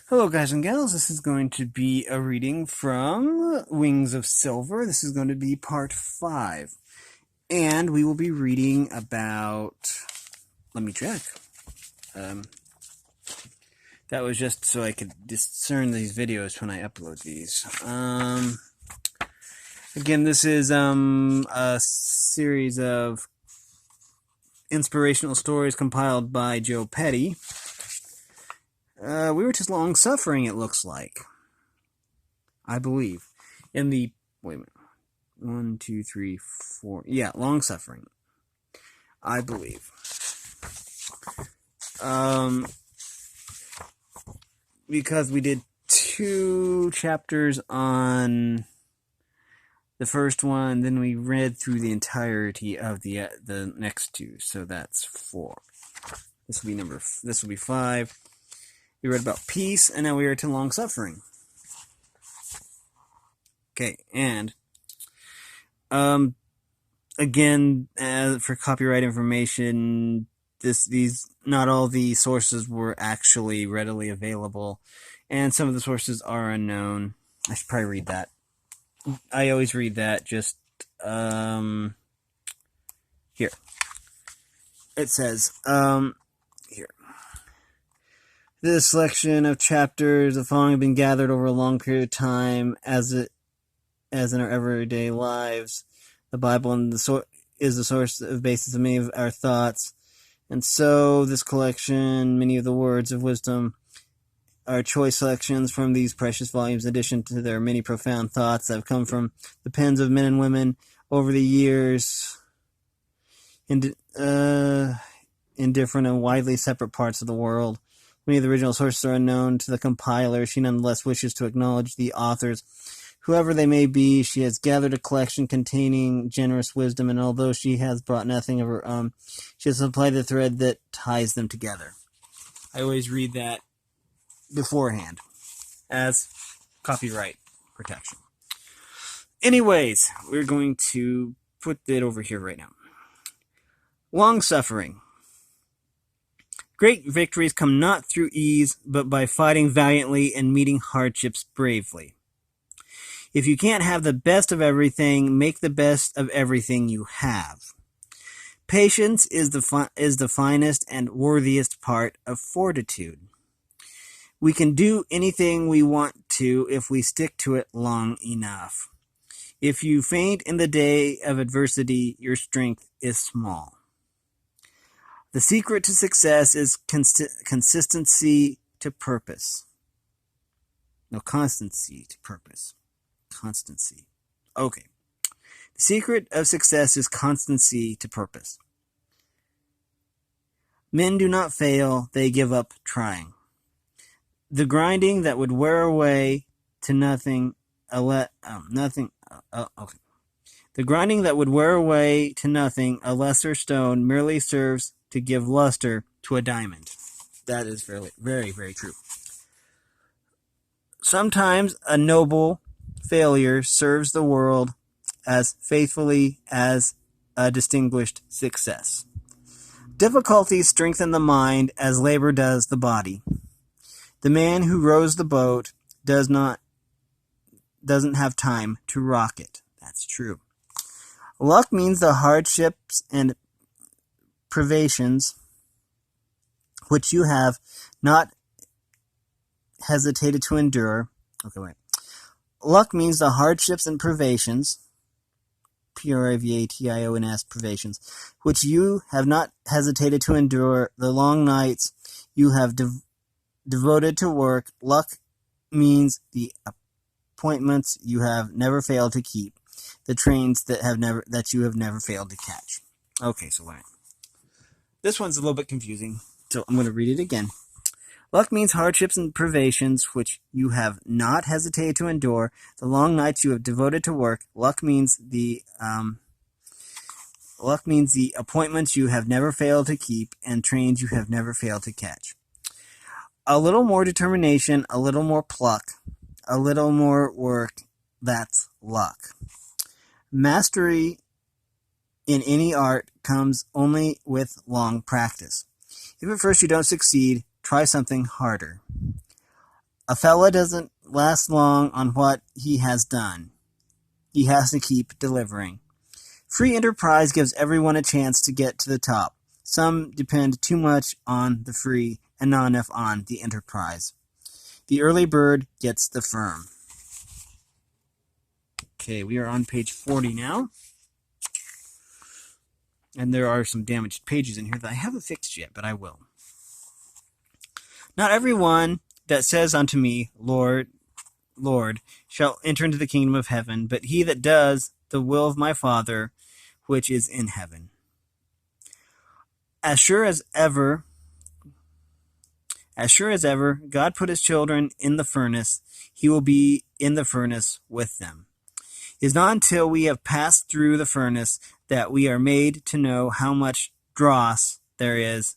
Hello guys and gals, this is going to be a reading from Wings of Silver. This is going to be part 5. And we will be reading about... Let me check. That was just so I could discern these videos when I upload these. Again, this is a series of inspirational stories compiled by Joe Petty. We were just long-suffering, it looks like. I believe. In the... Wait a minute. 1, 2, 3, 4... Yeah, long-suffering. I believe. Because we did 2 chapters on the first one, then we read through the entirety of the next 2, so that's 4. This will be 5. We read about peace, and now we are to long-suffering. Okay, and again, for copyright information, not all the sources were actually readily available, and some of the sources are unknown. I should probably read that. I always read that. Just here. It says here. This selection of chapters, the following have been gathered over a long period of time, as in our everyday lives. The Bible is the source of basis of many of our thoughts, and so this collection, many of the words of wisdom, are choice selections from these precious volumes, in addition to their many profound thoughts that have come from the pens of men and women over the years, in different and widely separate parts of the world. Many of the original sources are unknown to the compiler. She nonetheless wishes to acknowledge the authors. Whoever they may be, she has gathered a collection containing generous wisdom, and although she has brought nothing of her own, she has supplied the thread that ties them together. I always read that beforehand as copyright protection. Anyways, we're going to put it over here right now. Long-suffering. Great victories come not through ease, but by fighting valiantly and meeting hardships bravely. If you can't have the best of everything, make the best of everything you have. Patience is the finest and worthiest part of fortitude. We can do anything we want to if we stick to it long enough. If you faint in the day of adversity, your strength is small. The secret to success is consistency to purpose. No, constancy to purpose. Constancy. Okay. The secret of success is constancy to purpose. Men do not fail, they give up trying. The grinding that would wear away to nothing, The grinding that would wear away to nothing, a lesser stone, merely serves to give luster to a diamond. That is very, very, very true. Sometimes a noble failure serves the world as faithfully as a distinguished success. Difficulties strengthen the mind as labor does the body. The man who rows the boat doesn't have time to rock it. That's true. Luck means the hardships and privations which you have not hesitated to endure. Luck means the hardships and privations, privations, privations, which you have not hesitated to endure, the long nights you have devoted to work. Luck means the appointments you have never failed to keep, the trains that you have never failed to catch. Okay, so this one's a little bit confusing, so I'm going to read it again. Luck means hardships and privations which you have not hesitated to endure, the long nights you have devoted to work. Luck means the appointments you have never failed to keep, and trains you have never failed to catch. A little more determination, a little more pluck, a little more work, that's luck. Mastery in any art comes only with long practice. If at first you don't succeed, try something harder. A fella doesn't last long on what he has done. He has to keep delivering. Free enterprise gives everyone a chance to get to the top. Some depend too much on the free and not enough on the enterprise. The early bird gets the firm. Okay, we are on page 40 now. And there are some damaged pages in here that I haven't fixed yet, but I will. Not everyone that says unto me, Lord, Lord, shall enter into the kingdom of heaven, but he that does the will of my Father which is in heaven. As sure as ever, God put his children in the furnace, he will be in the furnace with them. It is not until we have passed through the furnace that we are made to know how much dross there is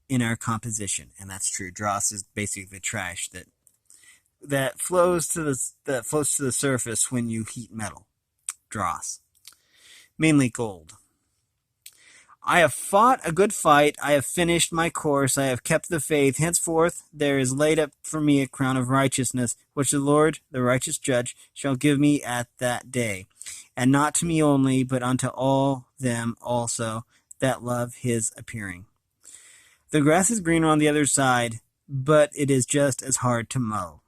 in our composition. And that's true. Dross is basically the trash that flows to the surface when you heat metal. Dross. Mainly gold. I have fought a good fight, I have finished my course, I have kept the faith. Henceforth there is laid up for me a crown of righteousness, which the Lord, the righteous judge, shall give me at that day. And not to me only, but unto all them also that love his appearing. The grass is greener on the other side, but it is just as hard to mow.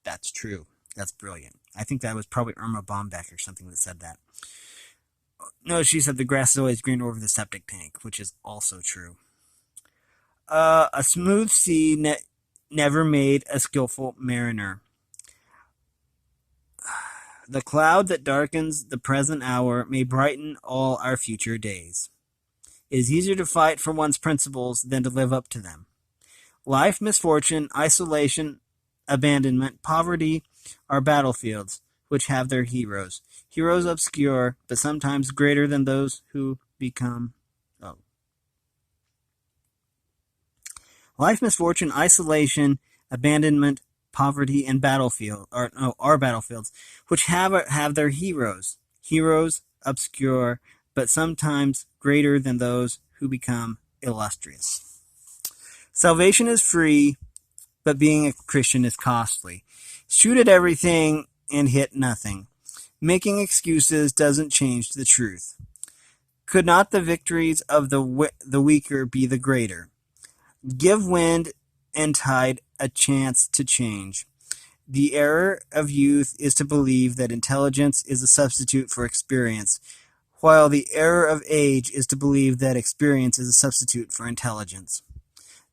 That's true. That's brilliant. I think that was probably Irma Bombeck or something that said that. No, she said the grass is always greener over the septic tank, which is also true. A smooth sea never made a skillful mariner. The cloud that darkens the present hour may brighten all our future days. It is easier to fight for one's principles than to live up to them. Life, misfortune, isolation, abandonment, poverty are battlefields which have their heroes. Heroes obscure, but sometimes greater than those who become. Life, misfortune, isolation, abandonment, poverty, and are battlefields, which have their heroes. Heroes obscure, but sometimes greater than those who become illustrious. Salvation is free, but being a Christian is costly. Shoot at everything and hit nothing. Making excuses doesn't change the truth. Could not the victories of the weaker be the greater? Give wind and tide a chance to change. The error of youth is to believe that intelligence is a substitute for experience, while the error of age is to believe that experience is a substitute for intelligence.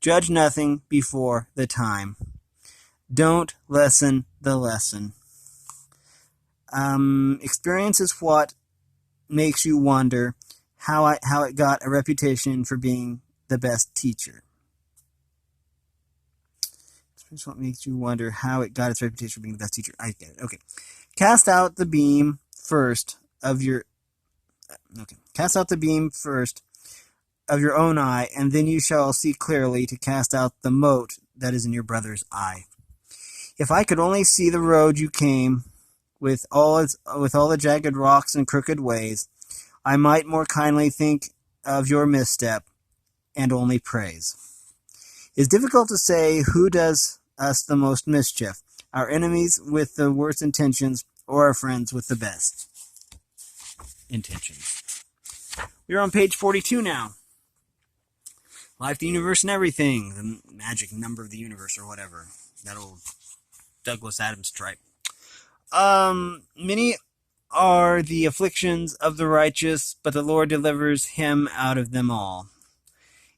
Judge nothing before the time. Don't lessen the lesson. Experience is what makes you wonder how it got a reputation for being the best teacher. Experience is what makes you wonder how it got its reputation for being the best teacher. I get it. Okay. Cast out the beam first of your own eye, and then you shall see clearly to cast out the mote that is in your brother's eye. If I could only see the road you came, with all the jagged rocks and crooked ways, I might more kindly think of your misstep and only praise. It is difficult to say who does us the most mischief, our enemies with the worst intentions or our friends with the best intentions. We're on page 42 now. Life, the universe, and everything. The magic number of the universe or whatever. That old Douglas Adams tripe. Many are the afflictions of the righteous, but the Lord delivers him out of them all.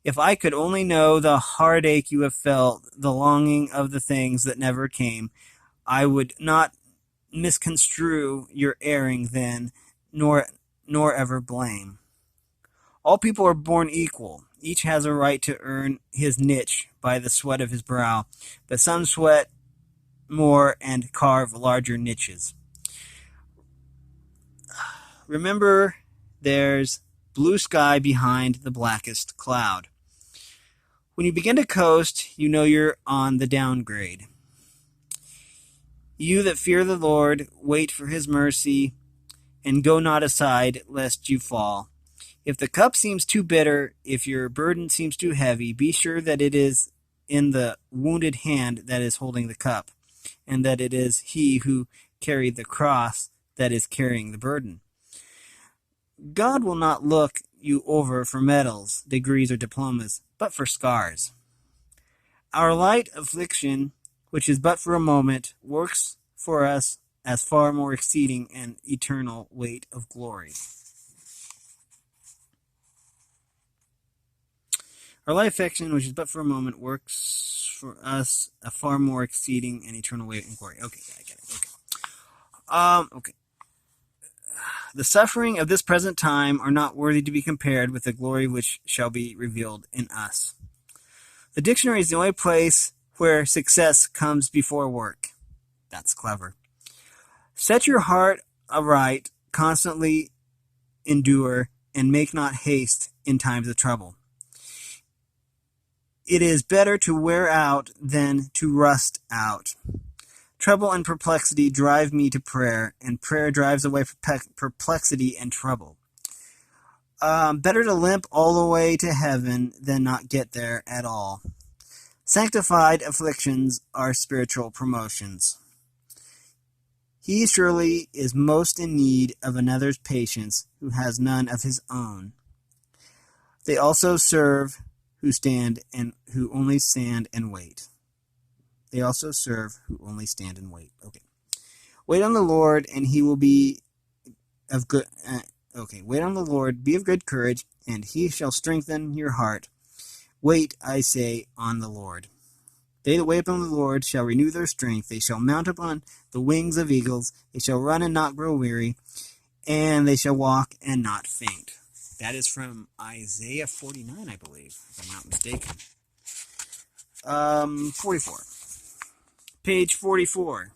If I could only know the heartache you have felt, the longing of the things that never came, I would not misconstrue your erring then, nor ever blame. All people are born equal. Each has a right to earn his niche by the sweat of his brow, but some sweat more and carve larger niches. Remember, there's blue sky behind the blackest cloud. When you begin to coast, you know you're on the downgrade. You that fear the Lord, wait for his mercy, and go not aside lest you fall. If the cup seems too bitter, if your burden seems too heavy, be sure that it is in the wounded hand that is holding the cup, and that it is he who carried the cross that is carrying the burden. God will not look you over for medals, degrees, or diplomas, but for scars. Our light affliction, which is but for a moment, works for us as far more exceeding and eternal weight of glory. Our light affliction, which is but for a moment, works for us a far more exceeding and eternal weight of glory. Okay, I get it. Okay. The suffering of this present time are not worthy to be compared with the glory which shall be revealed in us. The dictionary is the only place where success comes before work. That's clever. Set your heart aright, constantly endure, and make not haste in times of trouble. It is better to wear out than to rust out. Trouble and perplexity drive me to prayer, and prayer drives away perplexity and trouble. Better to limp all the way to heaven than not get there at all. Sanctified afflictions are spiritual promotions. He surely is most in need of another's patience who has none of his own. They also serve who stand and who only stand and wait. They also serve who only stand and wait. Okay. Wait on the Lord, and he will be of good. Wait on the Lord, be of good courage, and he shall strengthen your heart. Wait, I say, on the Lord. They that wait upon the Lord shall renew their strength. They shall mount up on the wings of eagles. They shall run and not grow weary, and they shall walk and not faint. That is from Isaiah 49, I believe, if I'm not mistaken. 44. Page 44.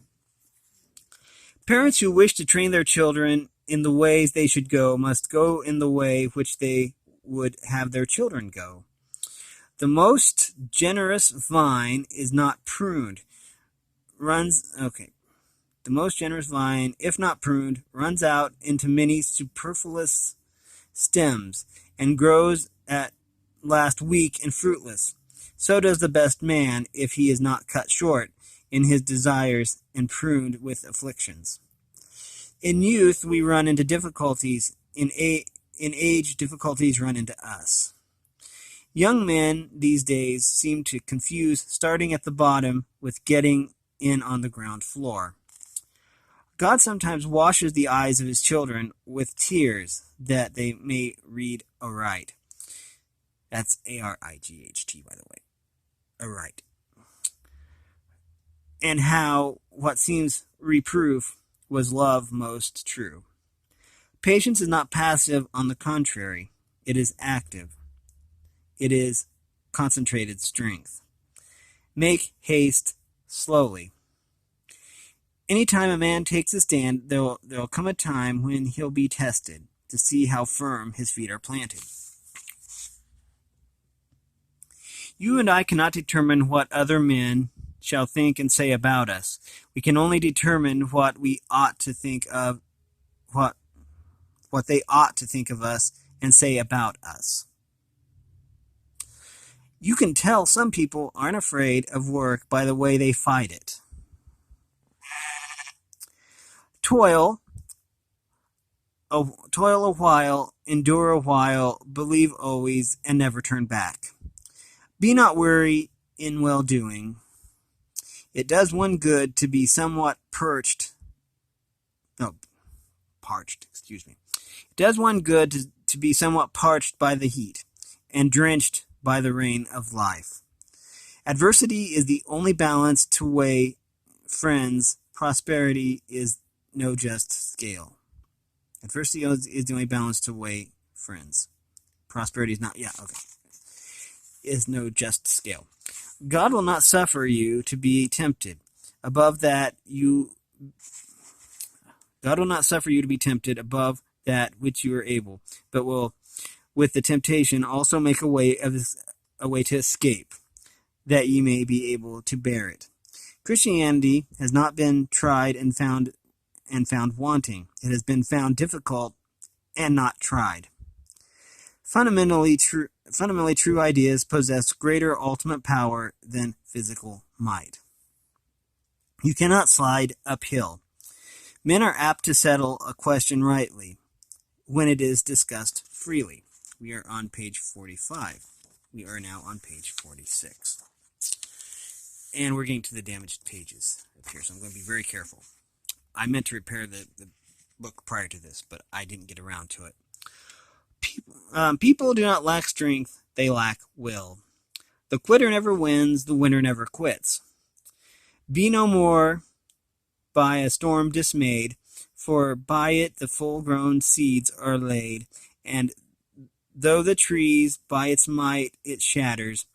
Parents who wish to train their children in the ways they should go must go in the way which they would have their children go. The most generous vine is not pruned. The most generous vine, if not pruned, runs out into many superfluous stems and grows at last weak and fruitless. So does the best man if he is not cut short in his desires and pruned with afflictions. In youth we run into difficulties. In age difficulties run into us. Young men these days seem to confuse starting at the bottom with getting in on the ground floor. God sometimes washes the eyes of his children with tears that they may read aright. That's A-R-I-G-H-T, by the way. Aright. And how what seems reproof was love most true. Patience is not passive, on the contrary. It is active. It is concentrated strength. Make haste slowly. Anytime a man takes a stand, there'll come a time when he'll be tested to see how firm his feet are planted. You and I cannot determine what other men shall think and say about us. We can only determine what we ought to think of, what they ought to think of us and say about us. You can tell some people aren't afraid of work by the way they fight it. Toil a while, endure a while, believe always, and never turn back. Be not weary in well-doing. It does one good to be somewhat parched. It does one good to be somewhat parched by the heat and drenched by the rain of life. Adversity is the only balance to weigh friends. Prosperity is no just scale. Adversity is the only balance to weigh friends. Prosperity is not, is no just scale. God will not suffer you to be tempted above that which you are able, but will, with the temptation, also make a way to escape, that ye may be able to bear it. Christianity has not been tried and found wanting. It has been found difficult and not tried. Fundamentally fundamentally true ideas possess greater ultimate power than physical might. You cannot slide uphill. Men are apt to settle a question rightly when it is discussed freely. We are on page 45. We are now on page 46. And we're getting to the damaged pages up here, so I'm going to be very careful. I meant to repair the book prior to this, but I didn't get around to it. People do not lack strength, they lack will. The quitter never wins, the winner never quits. Be no more by a storm dismayed, for by it the full-grown seeds are laid, and though the trees by its might it shatters,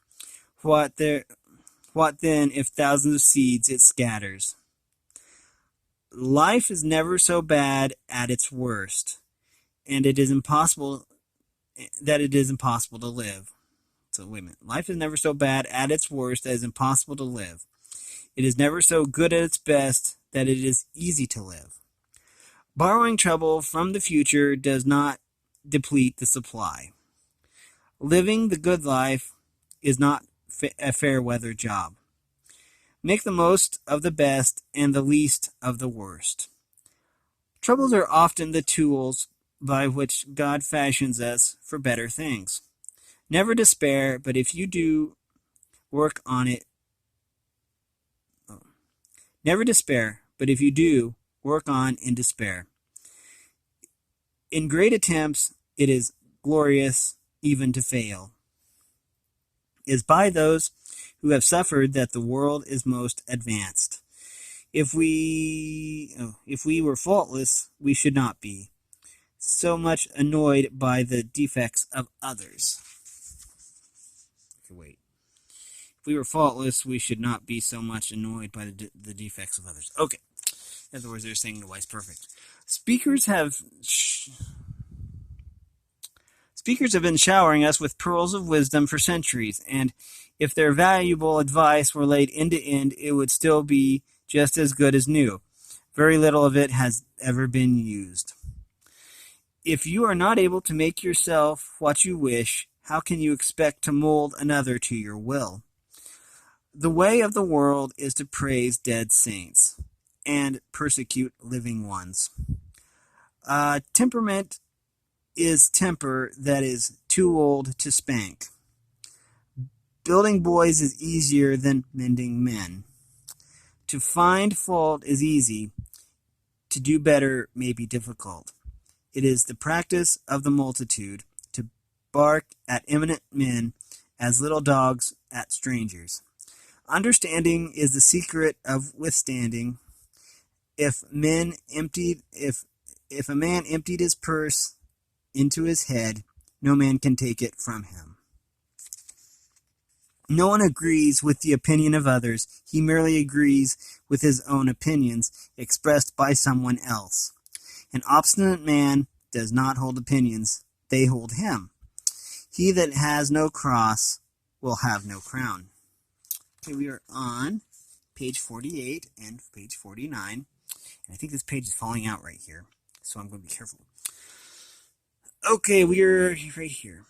what then if thousands of seeds it scatters? Life is never so bad at its worst, and it is impossible to live. So wait a minute. Life is never so bad at its worst that it is impossible to live. It is never so good at its best that it is easy to live. Borrowing trouble from the future does not deplete the supply. Living the good life is not a fair weather job. Make the most of the best and the least of the worst. Troubles are often the tools by which God fashions us for better things. Never despair, but if you do, work on it. Never despair, but if you do, work on in despair. In great attempts, it is glorious even to fail. It is by those who have suffered that the world is most advanced. If we were faultless, we should not be so much annoyed by the defects of others. Okay, wait. If we were faultless, we should not be so much annoyed by the defects of others. Okay. In other words, they're saying the wise perfect. Speakers have been showering us with pearls of wisdom for centuries, and if their valuable advice were laid end to end, it would still be just as good as new. Very little of it has ever been used. If you are not able to make yourself what you wish, how can you expect to mold another to your will? The way of the world is to praise dead saints and persecute living ones. Temperament is temper that is too old to spank. Building boys is easier than mending men. To find fault is easy. To do better may be difficult. It is the practice of the multitude to bark at eminent men as little dogs at strangers. Understanding is the secret of withstanding. If a man emptied his purse into his head, no man can take it from him. No one agrees with the opinion of others. He merely agrees with his own opinions expressed by someone else. An obstinate man does not hold opinions. They hold him. He that has no cross will have no crown. Okay, we are on page 48 and page 49. And I think this page is falling out right here, so I'm going to be careful. Okay, we are right here.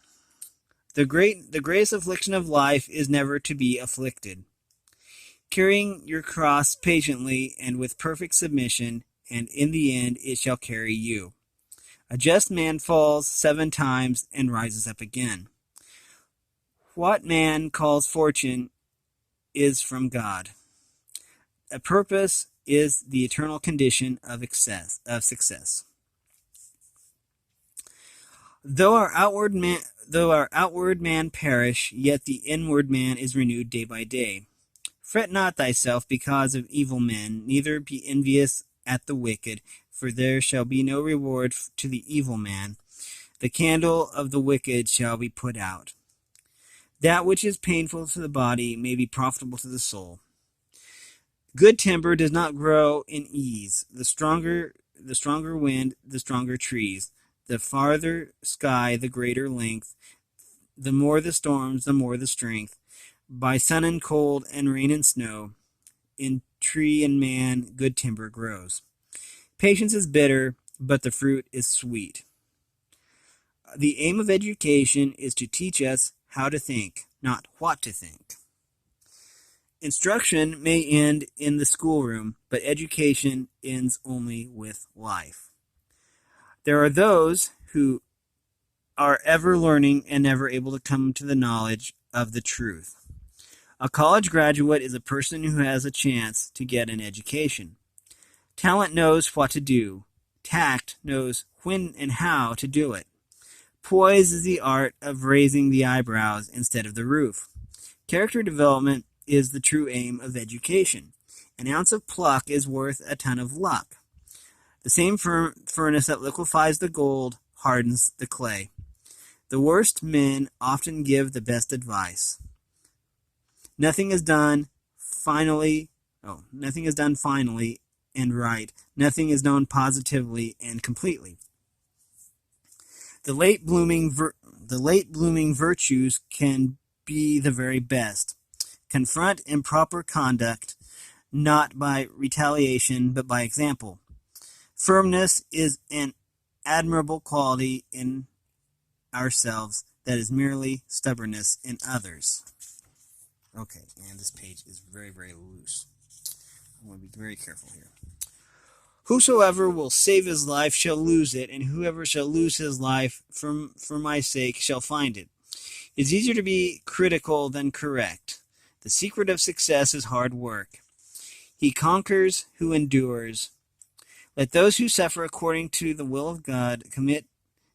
The greatest affliction of life is never to be afflicted. Carrying your cross patiently and with perfect submission, and in the end it shall carry you. A just man falls 7 times and rises up again. What man calls fortune is from God. A purpose is the eternal condition of success. Though our outward man perish, yet the inward man is renewed day by day. Fret not thyself because of evil men, neither be envious at the wicked, for there shall be no reward to the evil man. The candle of the wicked shall be put out. That which is painful to the body may be profitable to the soul. Good timber does not grow in ease. The stronger wind, the stronger trees. The farther sky, the greater length. The more the storms, the more the strength. By sun and cold and rain and snow, in tree and man, good timber grows. Patience is bitter, but the fruit is sweet. The aim of education is to teach us how to think, not what to think. Instruction may end in the schoolroom, but education ends only with life. There are those who are ever learning and never able to come to the knowledge of the truth. A college graduate is a person who has a chance to get an education. Talent knows what to do. Tact knows when and how to do it. Poise is the art of raising the eyebrows instead of the roof. Character development is the true aim of education. An ounce of pluck is worth a ton of luck. The same furnace that liquefies the gold hardens the clay. The worst men often give the best advice. Nothing is done finally and right. Nothing is known positively and completely. The late blooming virtues can be the very best. Confront improper conduct, not by retaliation, but by example. Firmness is an admirable quality in ourselves that is merely stubbornness in others. Okay, and this page is very, very loose. I want to be very careful here. Whosoever will save his life shall lose it, and whoever shall lose his life for my sake shall find it. It is easier to be critical than correct. The secret of success is hard work. He conquers who endures. Let those who suffer according to the will of God commit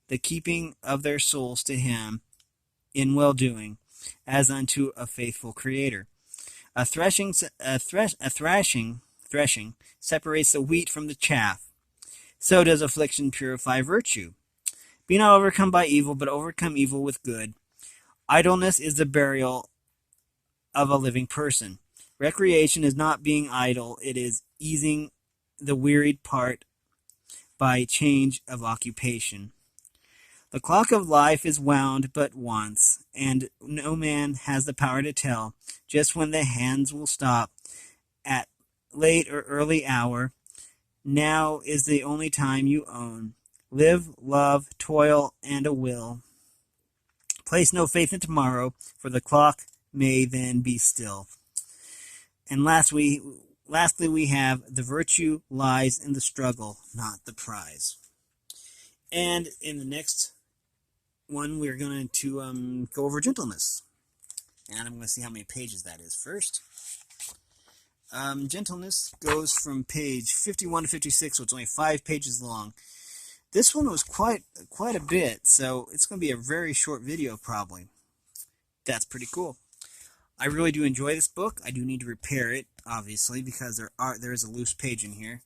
the keeping of their souls to him in well-doing, as unto a faithful Creator. A threshing separates the wheat from the chaff. So does affliction purify virtue. Be not overcome by evil, but overcome evil with good. Idleness is the burial of a living person. Recreation is not being idle, it is easing the wearied part by change of occupation. The clock of life is wound but once, and no man has the power to tell just when the hands will stop at late or early hour. Now is the only time you own. Live, love, toil, and a will. Place no faith in tomorrow, for the clock may then be still. And lastly, we have the virtue lies in the struggle, not the prize. And in the next one, we're going to go over gentleness. And I'm going to see how many pages that is first. Gentleness goes from page 51 to 56, so it's only 5 pages long. This one was quite a bit, so it's going to be a very short video probably. That's pretty cool. I really do enjoy this book. I do need to repair it, obviously, because there is a loose page in here,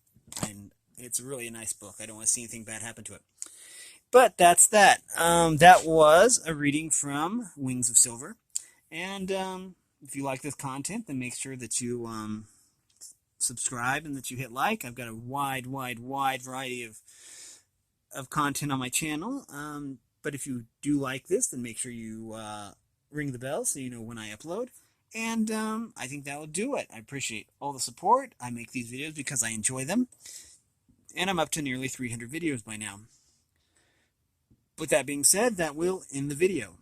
and it's really a nice book. I don't want to see anything bad happen to it. But that's that. That was a reading from Wings of Silver, and if you like this content, then make sure that you subscribe and that you hit like. I've got a wide variety of content on my channel. But if you do like this, then make sure you ring the bell so you know when I upload. And I think that will do it. I appreciate all the support. I make these videos because I enjoy them. And I'm up to nearly 300 videos by now. With that being said, that will end the video.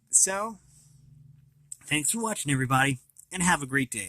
So, thanks for watching, everybody, and have a great day.